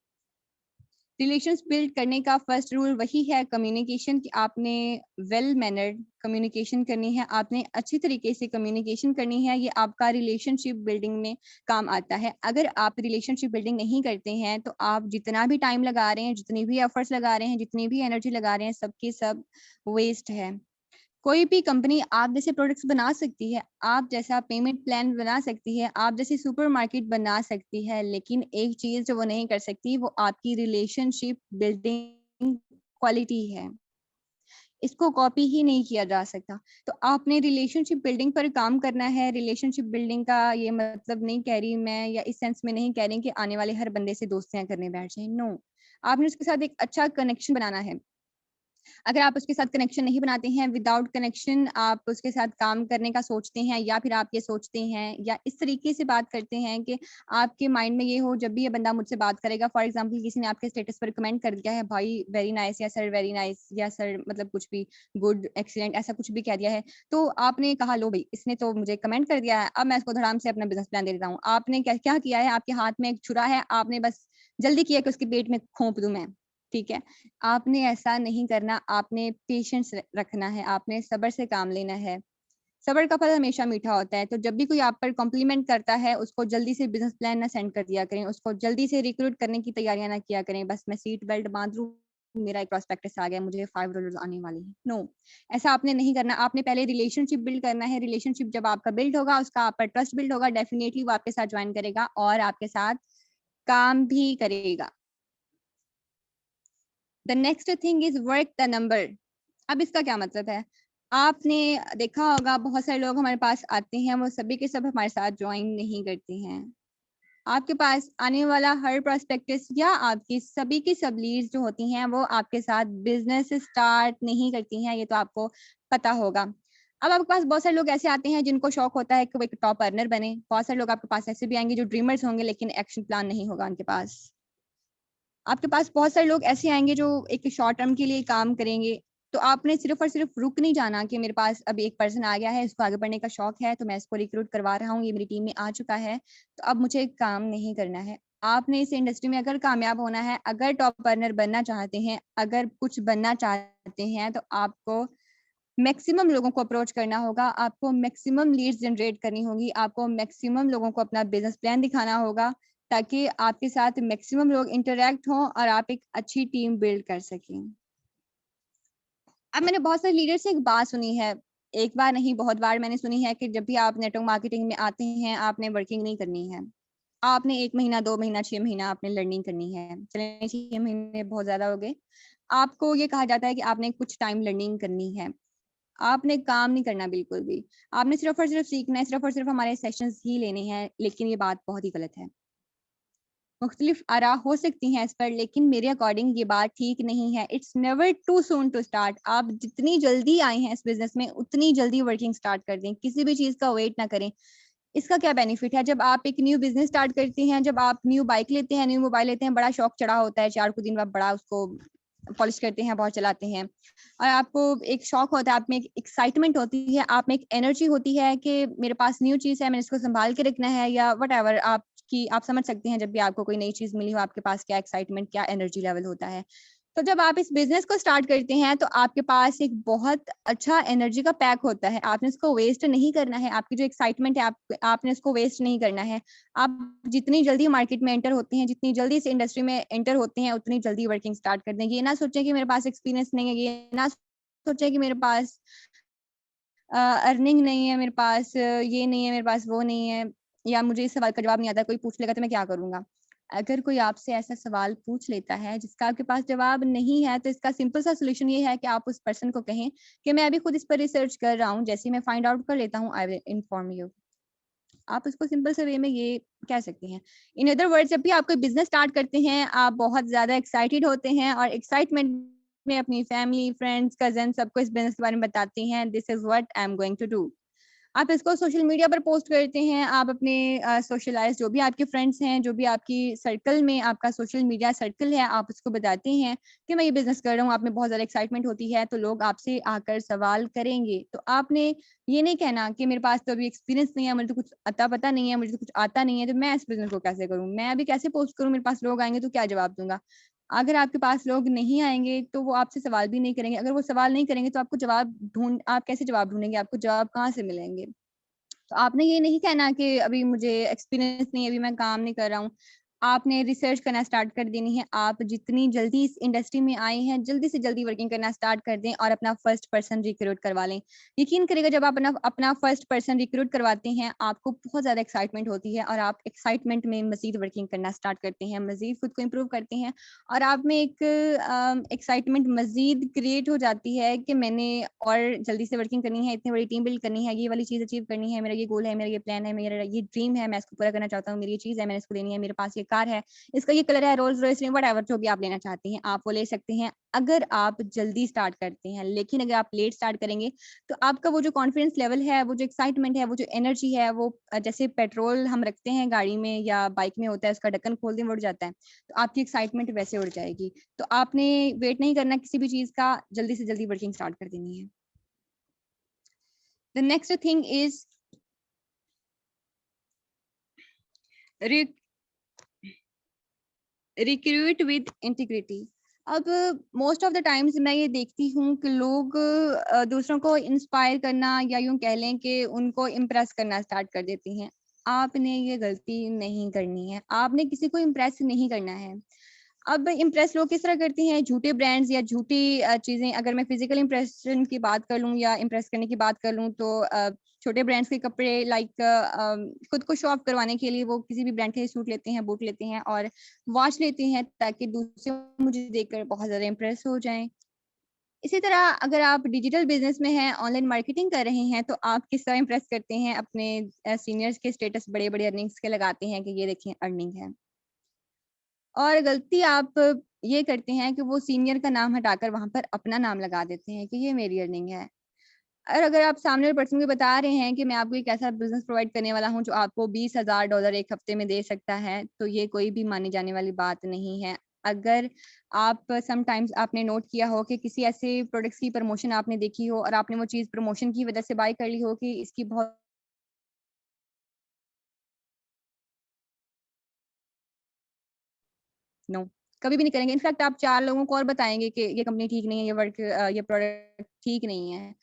रिलेशंस बिल्ड करने का फर्स्ट रूल वही है कम्युनिकेशन, कि आपने वेल मैनर्ड कम्युनिकेशन करनी है, आपने अच्छी तरीके से कम्युनिकेशन करनी है। ये आपका रिलेशनशिप बिल्डिंग में काम आता है। अगर आप रिलेशनशिप बिल्डिंग नहीं करते हैं तो आप जितना भी टाइम लगा रहे हैं, जितनी भी एफर्ट्स लगा रहे हैं, जितनी भी एनर्जी लगा रहे हैं, सबकी सब वेस्ट है। कोई भी कंपनी आप जैसे प्रोडक्ट्स बना सकती है, आप जैसा पेमेंट प्लान बना सकती है, आप जैसे सुपरमार्केट बना सकती है, लेकिन एक चीज जो वो नहीं कर सकती वो आपकी रिलेशनशिप बिल्डिंग क्वालिटी है। इसको कॉपी ही नहीं किया जा सकता। तो आपने रिलेशनशिप बिल्डिंग पर काम करना है। रिलेशनशिप बिल्डिंग का ये मतलब नहीं कह रही मैं, या इस सेंस में नहीं कह रही कि आने वाले हर बंदे से दोस्तियां करने बैठ जाए, नो। आपने उसके साथ एक अच्छा कनेक्शन बनाना है। अगर आप उसके साथ कनेक्शन नहीं बनाते हैं, विदाउट कनेक्शन आप उसके साथ काम करने का सोचते हैं, या फिर आप ये सोचते हैं या इस तरीके से बात करते हैं कि आपके माइंड में ये हो जब भी ये बंदा मुझसे बात करेगा, फॉर एग्जांपल किसी ने आपके स्टेटस पर कमेंट कर दिया है भाई वेरी नाइस, या सर वेरी नाइस, या सर मतलब कुछ भी गुड एक्सीलेंट ऐसा कुछ भी कह दिया है, तो आपने कहा लो भाई इसने तो मुझे कमेंट कर दिया है, अब मैं इसको धड़ाम से अपना बिजनेस प्लान दे देता हूँ। आपने क्या क्या किया है, आपके हाथ में एक छुरा है, आपने बस जल्दी किया कि उसके पेट में खोप दूं मैं, ठीक है। आपने ऐसा नहीं करना, आपने पेशेंस रखना है, आपने सब्र से काम लेना है। सब्र का फल हमेशा मीठा होता है। तो जब भी कोई आप पर कॉम्प्लीमेंट करता है उसको जल्दी से बिजनेस प्लान ना सेंड कर दिया करें, उसको जल्दी से रिक्रूट करने की तैयारियां ना किया करें, बस मैं सीट बेल्ट बांध लूं, मेरा एक प्रॉस्पेक्टस आ गया, मुझे $5 आने वाले हैं। नो, ऐसा आपने नहीं करना। आपने पहले रिलेशनशिप बिल्ड करना है। रिलेशनशिप जब आपका बिल्ड होगा, उसका आप पर ट्रस्ट बिल्ड होगा, डेफिनेटली वो आपके साथ ज्वाइन करेगा और आपके साथ काम भी करेगा। The next thing is work the number. अब इसका क्या मतलब है? आपने देखा होगा बहुत सारे लोग हमारे पास आते हैं, वो सभी के सब हमारे साथ ज्वाइन नहीं करते हैं। आपके पास आने वाला हर प्रोस्पेक्टस या आपकी सभी की सब लीड्स जो होती हैं वो आपके साथ बिजनेस स्टार्ट नहीं करती हैं, ये तो आपको पता होगा। अब आपके पास बहुत सारे लोग ऐसे आते हैं जिनको शौक होता है कि वो एक टॉप अर्नर बने। बहुत सारे लोग आपके पास ऐसे भी आएंगे जो ड्रीमर्स होंगे लेकिन एक्शन प्लान नहीं होगा उनके पास। आपके पास बहुत सारे लोग ऐसे आएंगे जो एक शॉर्ट टर्म के लिए काम करेंगे। तो आपने सिर्फ और सिर्फ रुक नहीं जाना कि मेरे पास अभी एक पर्सन आ गया है, इसको आगे बढ़ने का शौक है तो मैं इसको रिक्रूट करवा रहा हूँ, ये मेरी टीम में आ चुका है तो अब मुझे काम नहीं करना है। आपने इस इंडस्ट्री में अगर कामयाब होना है, अगर टॉप अर्नर बनना चाहते हैं, अगर कुछ बनना चाहते हैं, तो आपको मैक्सिमम लोगों को अप्रोच करना होगा, आपको मैक्सिमम लीड्स जनरेट करनी होगी, आपको मैक्सिमम लोगों को अपना बिजनेस प्लान दिखाना होगा, ताकि आपके साथ मैक्सिमम लोग इंटरैक्ट हों और आप एक अच्छी टीम बिल्ड कर सकें। अब मैंने बहुत सारे लीडर से एक बात सुनी है, एक बार नहीं बहुत बार मैंने सुनी है कि जब भी आप नेटवर्क मार्केटिंग में आते हैं, आपने वर्किंग नहीं करनी है। आपने 1 महीना, 2 महीना, 6 महीना आपने लर्निंग करनी है। चलें 6 महीने बहुत ज़्यादा हो गए। आपको ये कहा जाता है कि आपने कुछ टाइम लर्निंग करनी है। आपने काम नहीं करना बिल्कुल भी। आपने सिर्फ़ और सिर्फ़ सीखना है, सिर्फ़ और सिर्फ़ हमारे सेशंस ही लेने हैं, लेकिन ये बात बहुत ही गलत है। मुख्तलिफ आरा हो सकती हैं इस पर, लेकिन मेरे अकॉर्डिंग ये बात ठीक नहीं है। It's never too soon to start. आप जितनी जल्दी आए हैं इस बिज़नेस में, उतनी जल्दी वर्किंग स्टार्ट कर दें। किसी भी चीज़ का वेट ना करें। इसका क्या बेनिफिट है? जब आप एक न्यू बिज़नेस स्टार्ट करते हैं, जब आप न्यू बाइक लेते हैं, न्यू मोबाइल लेते हैं, बड़ा शौक चढ़ा होता है, 4 कुछ दिन बाद बड़ा उसको पॉलिश करते हैं, बहुत चलाते हैं। और आपको एक शौक होता है, आप में एक एक्साइटमेंट होती है, आप में एक एनर्जी होती है कि मेरे पास न्यू चीज़ है, मैंने इसको सँभाल के रखना है या व्हाटएवर आपकी आप समझ सकते हैं जब भी आपको कोई नई चीज़ मिली हो, आपके पास क्या एक्साइटमेंट, क्या एनर्जी लेवल होता है। तो जब आप इस बिज़नेस को स्टार्ट करते हैं, तो आपके पास एक बहुत अच्छा एनर्जी का पैक होता है। आपने इसको वेस्ट नहीं करना है, आपकी जो एक्साइटमेंट है आपने इसको वेस्ट नहीं करना है। आप जितनी जल्दी मार्केट में एंटर होते हैं, जितनी जल्दी इस इंडस्ट्री में एंटर होते हैं, उतनी जल्दी वर्किंग स्टार्ट कर दें। ये ना सोचें कि मेरे पास एक्सपीरियंस नहीं है, ये ना सोचें कि मेरे पास अर्निंग नहीं है, मेरे पास ये नहीं है, मेरे पास वो नहीं है या मुझे इस सवाल का जवाब नहीं आता, कोई पूछ लेगा तो मैं क्या करूँगा? अगर कोई आपसे ऐसा सवाल पूछ लेता है जिसका आपके पास जवाब नहीं है, तो इसका सिंपल सा सॉल्यूशन ये है कि आप उस पर्सन को कहें कि मैं अभी खुद इस पर रिसर्च कर रहा हूँ, जैसे ही मैं फाइंड आउट कर लेता हूँ, आई विल इन्फॉर्म यू। आप उसको सिंपल से वे में ये कह सकते हैं। इन अदर वर्ड्स जब भी आप कोई बिज़नेस स्टार्ट करते हैं, आप बहुत ज़्यादा एक्साइटेड होते हैं और एक्साइटमेंट में अपनी फैमिली, फ्रेंड्स, कज़िन सबको इस बिज़नेस के बारे में बताती हैं, this is what I am going to do. आप इसको सोशल मीडिया पर पोस्ट करते हैं, आप अपने सोशलाइज़ जो भी आपके फ्रेंड्स हैं, जो भी आपकी सर्कल में आपका सोशल मीडिया सर्कल है, आप उसको बताते हैं कि मैं ये बिज़नेस कर रहा हूँ, आप में बहुत ज़्यादा एक्साइटमेंट होती है, तो लोग आपसे आकर सवाल करेंगे। तो आपने ये नहीं कहना कि मेरे पास तो अभी एक्सपीरियंस नहीं है, मुझे तो कुछ अता-पता नहीं है, मुझे तो कुछ आता नहीं है, तो मैं इस बिज़नेस को कैसे करूँ? मैं अभी कैसे पोस्ट करूँ? मेरे पास लोग आएँगे तो क्या जवाब दूँगा? अगर आपके पास लोग नहीं आएँगे, तो वो आपसे सवाल भी नहीं करेंगे। अगर वो सवाल नहीं करेंगे, तो आपको जवाब आप कैसे जवाब ढूँढेंगे? आपको जवाब कहाँ से मिलेंगे? तो आपने ये नहीं कहना कि अभी मुझे एक्सपीरियंस नहीं है, अभी मैं काम नहीं कर रहा हूँ। आपने रिसर्च करना स्टार्ट कर देनी है। आप जितनी जल्दी इस इंडस्ट्री में आए हैं, जल्दी से जल्दी वर्किंग करना स्टार्ट कर दें और अपना फर्स्ट पर्सन रिक्रूट करवा लें। यकीन करिएगा जब आप अपना अपना फर्स्ट पर्सन रिक्रूट करवाते हैं, आपको बहुत ज़्यादा एक्साइटमेंट होती है और आप एक्साइटमेंट में मज़ीद वर्किंग करना स्टार्ट करते हैं, मज़ीद खुद को इम्प्रूव करते हैं और आप में एक एक्साइटमेंट मज़ीद क्रिएट हो जाती है कि मैंने और जल्दी से वर्किंग करनी है, इतनी बड़ी टीम बिल्ड करनी है, ये वाली चीज़ अचीव करनी है, मेरा ये गोल है, मेरा ये प्लान है, मेरा ये ड्रीम है, मैं इसको पूरा करना चाहता हूँ, मेरी ये चीज़ है, मैंने इसको लेनी है, मेरे पास ये कार है, इसका ये कलर है, रोल्स-रॉयस व्हाटएवर जो भी आप लेना चाहते हैं, आप वो ले सकते हैं, अगर आप जल्दी स्टार्ट करते हैं। लेकिन अगर आप लेट स्टार्ट करेंगे, तो आपका वो जो कॉन्फिडेंस लेवल है, वो जो एक्साइटमेंट है, वो जो एनर्जी है, वो जैसे पेट्रोल हम रखते हैं गाड़ी में या बाइक में होता है, उसका ढक्कन खोल दें, वो उड़ जाता है। तो आपकी एक्साइटमेंट वैसे उड़ जाएगी। तो आपने वेट नहीं करना किसी भी चीज़ का, जल्दी से जल्दी वर्किंग स्टार्ट कर देनी है। The next thing is re recruit with integrity. अब मोस्ट ऑफ द टाइम्स मैं ये देखती हूँ कि लोग दूसरों को इंस्पायर करना या यूँ कह लें कि उनको इम्प्रेस करना स्टार्ट कर देती हैं। आपने ये गलती नहीं करनी है। आपने किसी को इम्प्रेस नहीं करना है। अब इम्प्रेस लोग किस तरह करते हैं, झूठे ब्रांड्स या झूठी चीज़ें अगर मैं फिज़िकल इम्प्रेशन की बात कर लूँ या इम्प्रेस करने की बात कर लूँ तो छोटे ब्रांड्स के कपड़े लाइक खुद को शो ऑफ करवाने के लिए वो किसी भी ब्रांड के सूट लेते हैं, बूट लेते हैं और वॉच लेते हैं ताकि दूसरे मुझे देखकर बहुत ज़्यादा इम्प्रेस हो जाएँ। इसी तरह अगर आप डिजिटल बिज़नेस में हैं, ऑनलाइन मार्केटिंग कर रहे हैं, तो आप किस तरह इम्प्रेस करते हैं अपने सीनियर्स के स्टेटस बड़े-बड़े अर्निंग्स के लगाते हैं कि ये देखिए अर्निंग है। और गलती आप ये करते हैं कि वो सीनियर का नाम हटाकर वहाँ पर अपना नाम लगा देते हैं कि ये मेरी अर्निंग है। और अगर आप सामने वाले पर्सन को बता रहे हैं कि मैं आपको एक ऐसा बिज़नेस प्रोवाइड करने वाला हूँ जो आपको $20,000 1 हफ्ते में दे सकता है, तो ये कोई भी मानी जाने वाली बात नहीं है। अगर आप समटाइम्स आपने नोट किया हो कि किसी ऐसे प्रोडक्ट्स की प्रमोशन आपने देखी हो और आपने वो चीज़ प्रमोशन की वजह से बाय कर ली हो कि इसकी बहुत नो, कभी भी नहीं करेंगे। इनफैक्ट आप 4 लोगों को और बताएँगे कि ये कंपनी ठीक नहीं है, ये प्रोडक्ट ठीक नहीं है।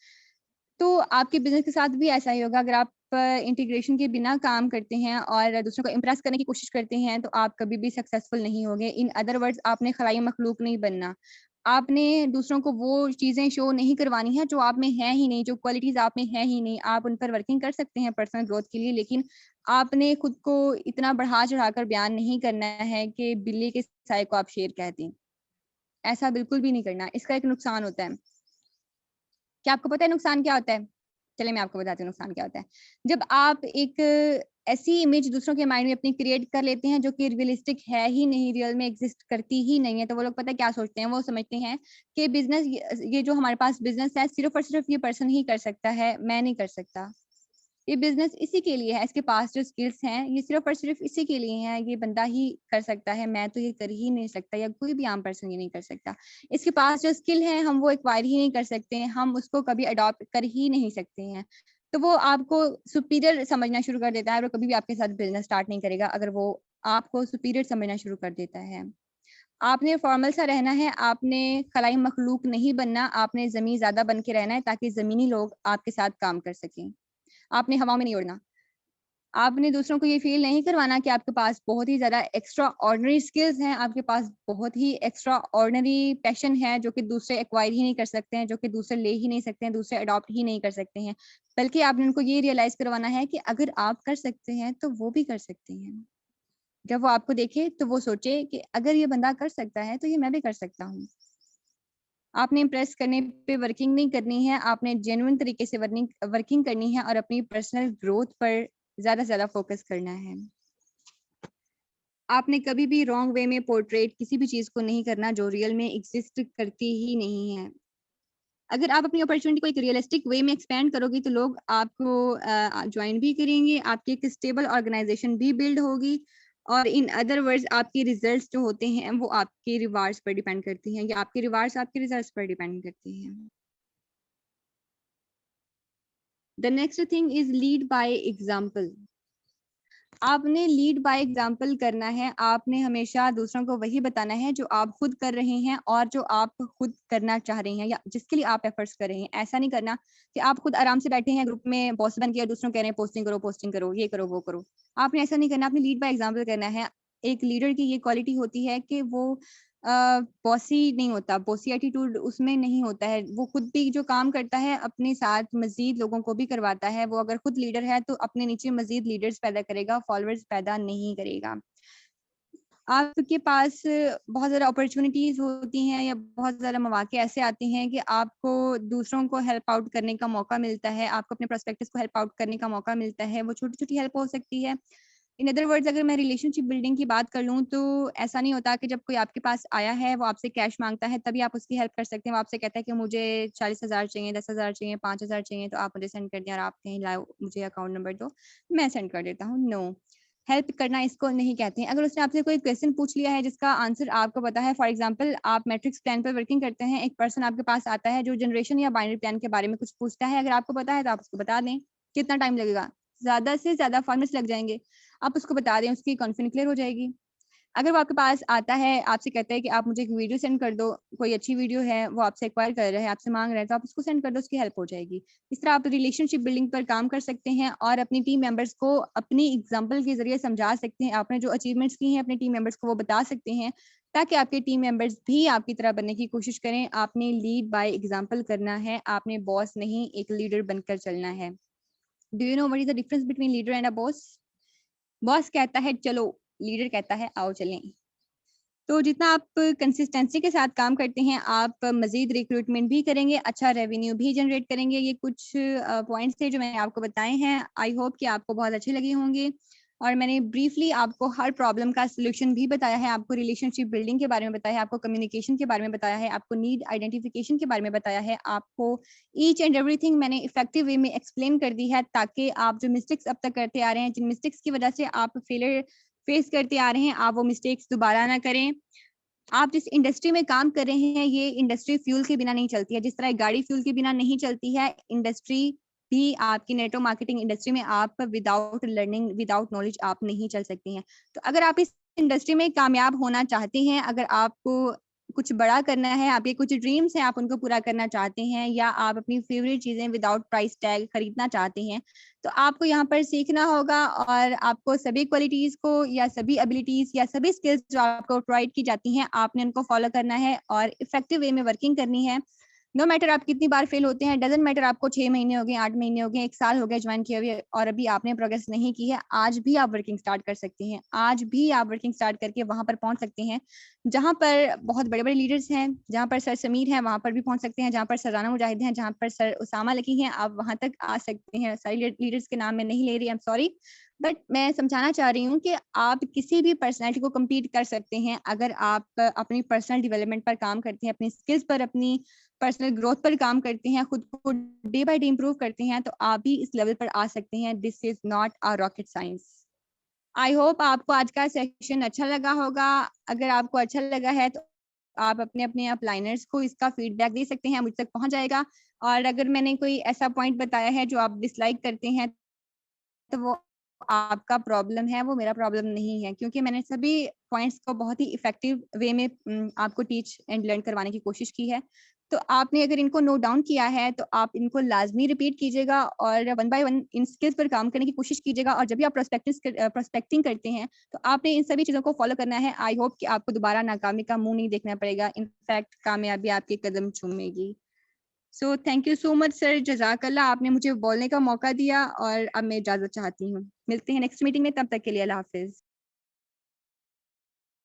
तो आपके बिज़नेस के साथ भी ऐसा ही होगा। अगर आप इंटीग्रेशन के बिना काम करते हैं और दूसरों को इम्प्रेस करने की कोशिश करते हैं, तो आप कभी भी सक्सेसफुल नहीं होंगे। इन अदर वर्ड्स, आपने खलाई मखलूक नहीं बनना। आपने दूसरों को वो चीज़ें शो नहीं करवानी है जो आप में है ही नहीं, जो क्वालिटीज़ आप में है ही नहीं। आप उन पर वर्किंग कर सकते हैं पर्सनल ग्रोथ के लिए, लेकिन आपने खुद को इतना बढ़ा-चढ़ाकर बयान नहीं करना है कि बिल्ली के साए को आप शेर कह दें। ऐसा बिल्कुल भी नहीं करना। इसका एक नुकसान होता है। क्या आपको पता है नुकसान क्या होता है? चलिए मैं आपको बताती हूँ नुकसान क्या होता है। जब आप एक ऐसी इमेज दूसरों के माइंड में अपनी क्रिएट कर लेते हैं जो कि रियलिस्टिक है ही नहीं, रियल में एग्ज़िस्ट करती ही नहीं है, तो वो लोग पता है क्या सोचते हैं? वो समझते हैं कि बिज़नेस ये जो हमारे पास बिज़नेस है सिर्फ़ और सिर्फ़ ये पर्सन ही कर सकता है, मैं नहीं कर सकता। ये बिज़नेस इसी के लिए है, इसके पास जो स्किल्स हैं, ये सिर्फ़ और सिर्फ़ इसी के लिए हैं, ये बंदा ही कर सकता है, मैं तो ये कर ही नहीं सकता या कोई भी आम पर्सन ये नहीं कर सकता। इसके पास जो स्किल है, हम वो एक्वायर ही नहीं कर सकते हैं, हम उसको कभी अडॉप्ट कर ही नहीं सकते हैं। तो वो आपको सुपीरियर समझना शुरू कर देता है और वो कभी भी आपके साथ बिज़नेस स्टार्ट नहीं करेगा, अगर वो आपको सुपीरियर समझना शुरू कर देता है। आपने फॉर्मल सा रहना है, आपने खलाई मखलूक नहीं बनना, आपने ज़मीन ज़्यादा बन के रहना है ताकि ज़मीनी लोग आपके साथ काम कर सकें। आपने हवा में नहीं उड़ना। आपने दूसरों को ये फ़ील नहीं करवाना कि आपके पास बहुत ही ज़्यादा एक्स्ट्रा ऑर्डिनरी स्किल्स हैं, आपके पास बहुत ही एक्स्ट्रा ऑर्डिनरी पैशन है जो कि दूसरे एक्वायर ही नहीं कर सकते हैं, जो कि दूसरे ले ही नहीं सकते हैं, दूसरे अडॉप्ट ही नहीं कर सकते हैं। बल्कि आपने उनको ये रियलाइज़ करवाना है कि अगर आप कर सकते हैं, तो वो भी कर सकते हैं। जब वो आपको देखे तो वो सोचे कि अगर ये बंदा कर सकता है, तो ये मैं भी कर सकता हूँ। आपने इम्प्रेस करने पे वर्किंग नहीं करनी है, आपने जेन्युइन तरीके से वर्किंग करनी है और अपनी पर्सनल ग्रोथ पर ज़्यादा से ज़्यादा फ़ोकस करना है। आपने कभी भी रॉन्ग वे में पोर्ट्रेट किसी भी चीज़ को नहीं करना जो रियल में एक्सिस्ट करती ही नहीं है। अगर आप अपनी अपॉर्च्युनिटी को एक रियलिस्टिक वे में एक्सपेंड करोगे तो लोग आपको जॉइन भी करेंगे, आपकी एक स्टेबल ऑर्गेनाइज़ेशन भी बिल्ड होगी और इन अदर वर्ड्स आपके रिज़ल्ट्स जो होते हैं वो आपके रिवार्ड्स पर डिपेंड करती हैं या आपके रिवार्ड्स आपके रिज़ल्ट्स पर डिपेंड करती हैं। The next thing is lead by example. आपने लीड बाय एग्ज़ाम्पल करना है, आपने हमेशा दूसरों को वही बताना है जो आप खुद कर रहे हैं और जो आप खुद करना चाह रहे हैं या जिसके लिए आप एफर्ट्स कर रहे हैं। ऐसा नहीं करना कि आप खुद आराम से बैठे हैं ग्रुप में बॉस बन के और दूसरों को कह रहे हैं पोस्टिंग करो, ये करो, वो करो। आपने ऐसा नहीं करना, आपने लीड बाय एग्ज़ाम्पल करना है। एक लीडर की ये क्वालिटी होती है कि वो बॉसी नहीं होता, बॉसी एटीट्यूड उसमें नहीं होता है। वो खुद भी जो काम करता है अपने साथ मज़ीद लोगों को भी करवाता है। वो अगर खुद लीडर है तो अपने नीचे मज़ीद लीडर्स पैदा करेगा, फॉलोअर्स पैदा नहीं करेगा। आपके पास बहुत ज़्यादा अपॉर्च्युनिटीज़ होती हैं या बहुत ज़्यादा मौके ऐसे आते हैं कि आपको दूसरों को हेल्प आउट करने का मौका मिलता है, आपको अपने प्रोस्पेक्टिव्स को हेल्प आउट करने का मौका मिलता है। वो छोटी-छोटी हेल्प हो सकती है। इन अदर वर्ड्स अगर मैं रिलेशनशिप बिल्डिंग की बात कर लूँ तो ऐसा नहीं होता कि जब कोई आपके पास आया है, वो आपसे कैश माँगता है तभी आप उसकी हेल्प कर सकते हैं। वो आपसे कहता है कि मुझे 40,000 चाहिए, 10,000 चाहिए, 5,000 चाहिए तो आप मुझे सेंड कर दें और आप कहें लाओ मुझे अकाउंट नंबर दो, मैं सेंड कर देता हूँ। नो, हेल्प करना इसको नहीं कहते हैं। अगर उसने आपसे कोई क्वेश्चन पूछ लिया है जिसका आंसर आपको पता है, फॉर एग्जांपल आप मैट्रिक्स प्लान पर वर्किंग करते हैं, एक पर्सन आपके पास आता है जो जनरेशन या बाइनरी प्लान के बारे में कुछ पूछता है, अगर आपको पता है तो आप उसको बता दें। कितना टाइम लगेगा? ज़्यादा से ज़्यादा 5 मिनट्स लग जाएँगे। आप उसको बता दें, उसकी कॉन्फिडेंस क्लियर हो जाएगी। अगर वो आपके पास आता है, आपसे कहता है कि आप मुझे एक वीडियो सेंड कर दो, कोई अच्छी वीडियो है, वो आपसे एक्वायर कर रहा है, आपसे माँग रहा है, तो आप उसको सेंड कर दो, उसकी हेल्प हो जाएगी। इस तरह आप रिलेशनशिप बिल्डिंग पर काम कर सकते हैं और अपनी टीम मेंबर्स को अपनी एग्ज़ाम्पल के ज़रिए समझा सकते हैं। आपने जो अचीवमेंट्स की हैं अपने टीम मेंबर्स को वो बता सकते हैं, ताकि आपके टीम मेंबर्स भी आपकी तरह बनने की कोशिश करें। आपने लीड बाय एग्ज़ाम्पल करना है, आपने बॉस नहीं, एक लीडर बनकर चलना है। Do you know what is the difference between leader and a boss? Boss कहता है चलो, लीडर कहता है आओ चलें। तो जितना आप कंसिस्टेंसी के साथ काम करते हैं, आप मज़ीद रिक्रूटमेंट भी करेंगे, अच्छा रेवेन्यू भी जनरेट करेंगे। ये कुछ पॉइंट्स थे जो मैंने आपको बताए हैं। आई होप कि आपको बहुत अच्छे लगे होंगे और मैंने ब्रीफली आपको हर प्रॉब्लम का सॉल्यूशन भी बताया है, आपको रिलेशनशिप बिल्डिंग के बारे में बताया है, आपको कम्युनिकेशन के बारे में बताया है, आपको नीड आइडेंटिफिकेशन के बारे में बताया है, आपको ईच एंड एवरीथिंग मैंने इफेक्टिव वे में एक्सप्लेन कर दी है ताकि आप जो मिस्टेक्स अब तक करते आ रहे हैं, जिन मिस्टेक्स की वजह से आप फेलियर फेस करते आ रहे हैं, आप वो मिस्टेक्स दोबारा ना करें। आप जिस इंडस्ट्री में काम कर रहे हैं, ये इंडस्ट्री फ्यूल के बिना नहीं चलती है। जिस तरह एक गाड़ी फ्यूल के बिना नहीं चलती है, इंडस्ट्री भी आपकी नेटवर्क मार्केटिंग इंडस्ट्री में आप विदाउट लर्निंग, विदाउट नॉलेज आप नहीं चल सकती हैं। तो अगर आप इस इंडस्ट्री में कामयाब होना चाहते हैं, अगर आपको कुछ बड़ा करना है, आपके कुछ ड्रीम्स हैं, आप उनको पूरा करना चाहते हैं, या आप अपनी फेवरेट चीजें विदाउट प्राइस टैग खरीदना चाहते हैं, तो आपको यहाँ पर सीखना होगा और आपको सभी क्वालिटीज को या सभी एबिलिटीज या सभी स्किल्स जो आपको प्रोवाइड की जाती हैं, आपने उनको फॉलो करना है और इफेक्टिव वे में वर्किंग करनी है। नो मैटर आप कितनी बार फेल होते हैं, डजेंट मैटर आपको 6 महीने हो गए, 8 महीने हो गए, 1 साल हो गए ज्वाइन किए हुए और अभी आपने प्रोग्रेस नहीं की है, आज भी आप वर्किंग स्टार्ट कर सकते हैं। आज भी आप वर्किंग स्टार्ट करके वहां पर पहुंच सकते हैं जहां पर बहुत बड़े बड़े लीडर्स हैं, जहां पर सर समीर हैं वहां पर भी पहुंच सकते हैं, जहां पर सर राना मुजाहिद हैं, जहां पर सर उसामा लकी हैं, आप वहां तक आ सकते हैं। सारी लीडर्स के नाम मैं नहीं ले रही, आई एम सॉरी, बट मैं समझाना चाह रही हूँ कि आप किसी भी पर्सनैलिटी को कम्पीट कर सकते हैं अगर आप अपनी पर्सनल डेवलपमेंट पर काम करते हैं, अपनी स्किल्स पर, अपनी पर्सनल ग्रोथ पर काम करते हैं, खुद को डे बाय डे इम्प्रूव करते हैं, तो आप भी इस लेवल पर आ सकते हैं। This is not a rocket science. I hope आपको आज का सेशन अच्छा लगा होगा। अगर आपको अच्छा लगा है तो आप अपने अपने अपलाइनर्स को इसका फीडबैक दे सकते हैं, मुझ तक पहुंच जाएगा। और अगर मैंने कोई ऐसा पॉइंट बताया है जो आप डिसलाइक करते हैं तो वो आपका प्रॉब्लम है, वो मेरा प्रॉब्लम नहीं है, क्योंकि मैंने सभी पॉइंट्स को बहुत ही इफेक्टिव वे में आपको टीच एंड लर्न करवाने की कोशिश की है। तो आपने अगर इनको नोट डाउन किया है तो आप इनको लाजमी रिपीट कीजिएगा और one by one in skills पर काम करने की कोशिश कीजिएगा। और जब भी आप प्रोस्पेक्टिंग करते हैं तो आपने इन सभी चीज़ों को फॉलो करना है। आई होप कि आपको दोबारा नाकामी का मुंह नहीं देखना पड़ेगा, इनफैक्ट कामयाबी आपके कदम चूमेगी। So thank you so much sir, जज़ाकल्लाह, आपने मुझे बोलने का मौका दिया और अब मैं इजाज़त चाहती हूँ। मिलते हैं नेक्स्ट मीटिंग में, तब तक के लिए अल्लाह हाफ़िज़।